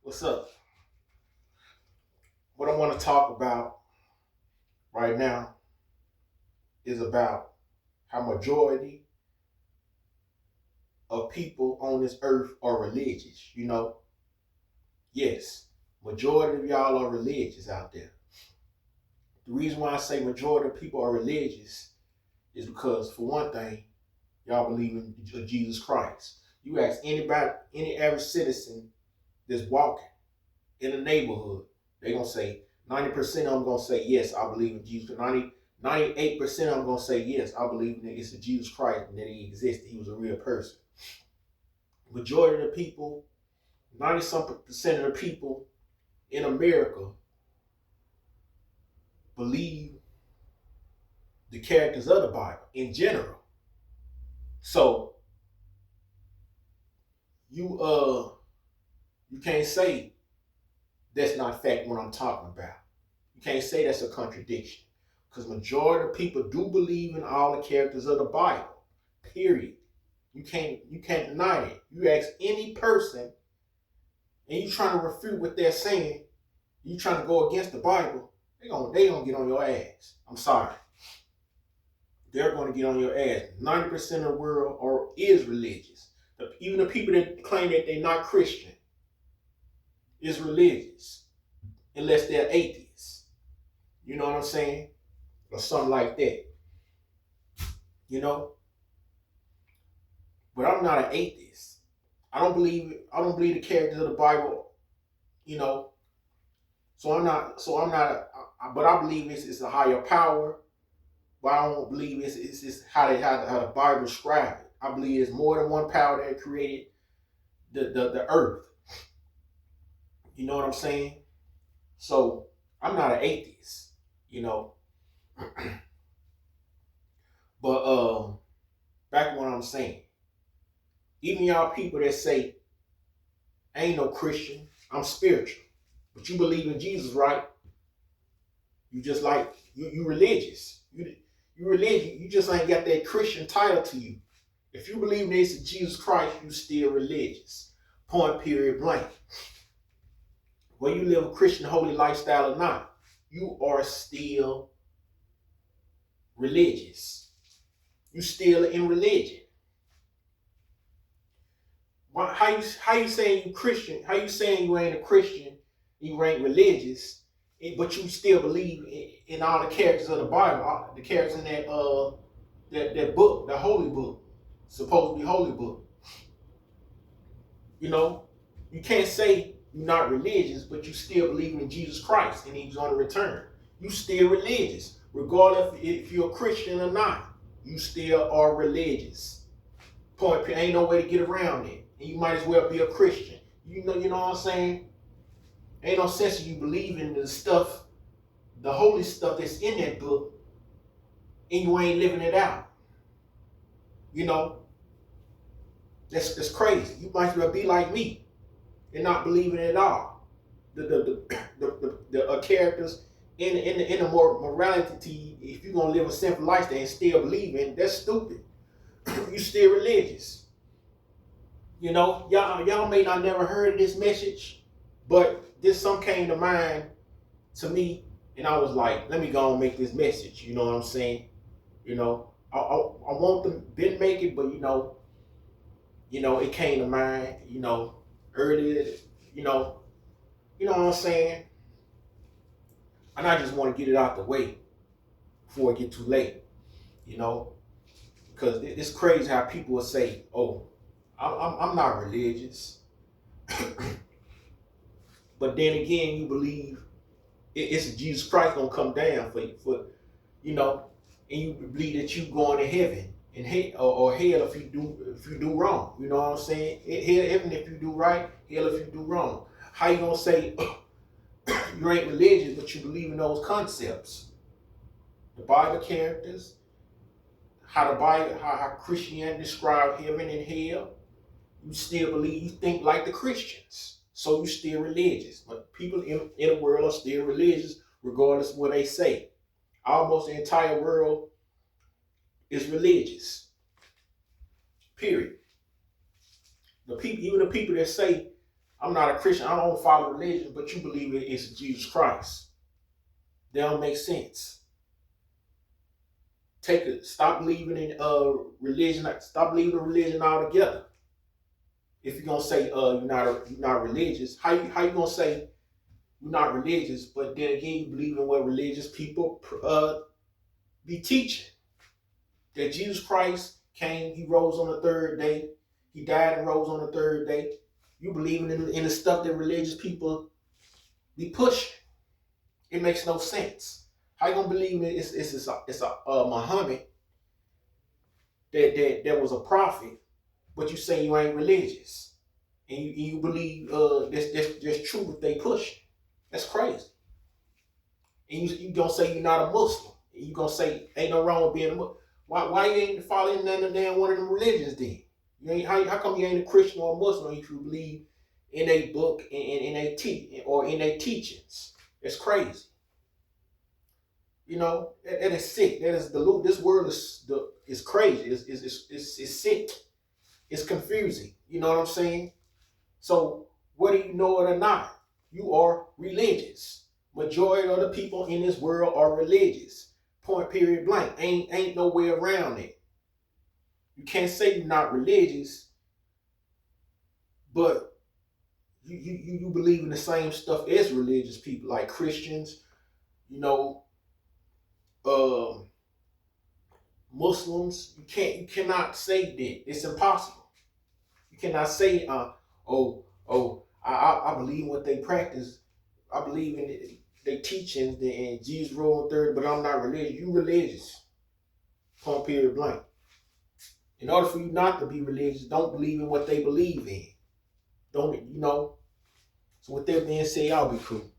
What's up? What I want to talk about right now is about how majority of people on this earth are religious. Yes, majority of y'all are religious out there. The reason why I say majority of people are religious is because, for one thing, y'all believe in Jesus Christ. You ask anybody, any average citizen that's walking in the neighborhood, they're gonna say 90% of them gonna say yes, I believe in Jesus. 98% of them gonna say yes, I believe in it's Jesus Christ and that he existed. He was a real person. Majority of the people, 90 some percent of the people in America believe the characters of the Bible in general. So you can't say that's not fact what I'm talking about. You can't say that's a contradiction. Because majority of people do believe in all the characters of the Bible. Period. You can't deny that. You ask any person and you trying to refute what they're saying, you trying to go against the Bible, they gonna get on your ass. I'm sorry. They're gonna get on your ass. 90% of the world is religious. Even the people that claim that they're not Christian is religious. Unless they're atheists. You know what I'm saying? Or something like that. You know? But I'm not an atheist. I don't believe the characters of the Bible, you know. But I believe it's a higher power, but I don't believe it's how the Bible describes it. I believe it's more than one power that created the earth. You know what I'm saying? So I'm not an atheist, you know. But back to what I'm saying. Even y'all people that say I ain't no Christian, I'm spiritual. But you believe in Jesus, right? You just like you religious. You religious. You just ain't got that Christian title to you. If you believe in this Jesus Christ, you still religious. Point period blank. Whether you live a Christian holy lifestyle or not, you are still religious. You still in religion. How you saying you Christian? How you saying you ain't a Christian? You ain't religious, but you still believe in all the characters of the Bible, the characters in that book, the holy book, supposed to be holy book. You know, you can't say you're not religious, but you still believe in Jesus Christ and He's going to return. You still religious, regardless if you're a Christian or not. You still are religious. Point. Ain't no way to get around it, and you might as well be a Christian. You know what I'm saying? Ain't no sense of you believing the stuff, the holy stuff that's in that book, and you ain't living it out. You know, that's crazy. You might as well be like me and not believing it at all. The characters in the more morality. If you're gonna live a simple lifestyle and still believing, that's stupid. You still religious. You know, y'all may not never heard of this message, but this some came to mind to me, and I was like, let me go and make this message. You know what I'm saying? You know, I want them didn't make it, but it came to mind. Earlier. You know, you know what I'm saying? And I just want to get it out the way before it get too late. You know, because it's crazy how people will say, "Oh, I'm not religious," but then again, you believe it's Jesus Christ gonna come down for you, you know, and you believe that you going to heaven and or hell if you do wrong. You know what I'm saying? Heaven if you do right, hell if you do wrong. How you gonna say you ain't religious but you believe in those concepts? The Bible characters, how Christianity describe heaven and hell. You still believe, you think like the Christians, so you still religious. But people in the world are still religious regardless of what they say. Almost the entire world is religious. Period. Even the people that say I'm not a Christian. I don't follow religion, but you believe it's Jesus Christ. That don't make sense. Stop believing in religion. Stop believing in religion altogether. If you're gonna say you're not religious, how you gonna say you're not religious, but then again you believe in what religious people be teaching? That Jesus Christ came, he rose on the third day, he died and rose on the third day. You believing in the stuff that religious people be pushing. It makes no sense. How you gonna believe it's a Muhammad that was a prophet, but you say you ain't religious, and you believe that's true what they push? That's crazy. And you gonna say you're not a Muslim, and you gonna say ain't no wrong with being a Muslim. Why you ain't following none of damn one of them religions then? You ain't, how come you ain't a Christian or a Muslim if you believe in a book and in a or in a teachings? It's crazy. You know, that is sick. That is the this world is crazy. It's sick. It's confusing. You know what I'm saying? So whether you know it or not, you are religious. Majority of the people in this world are religious. Point period blank. Ain't no way around it. You can't say you're not religious, but you believe in the same stuff as religious people, like Christians, you know, Muslims. You cannot say that. It's impossible. You cannot say, I believe in what they practice. I believe in their teachings and Jesus rule third, but I'm not religious. You religious. Point period blank. In order for you not to be religious, don't believe in what they believe in. Don't, you know. So with that being said, y'all be cool.